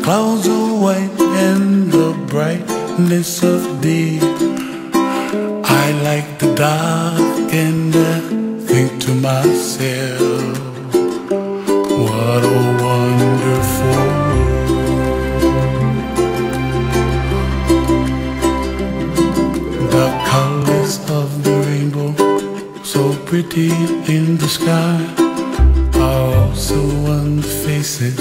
clouds are white and the brightness of day. I like the dark and I think to myself, what a wonderful world. The colors of the rainbow, so pretty in the sky, are also on the faces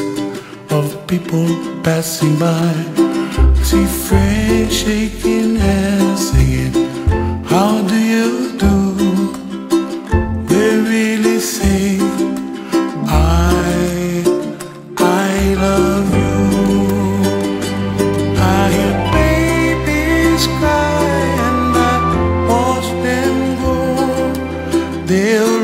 of people passing by. See friends shaking hands, singing, how do you do? They really say, I love you. I hear babies cry and I watch them go. They'll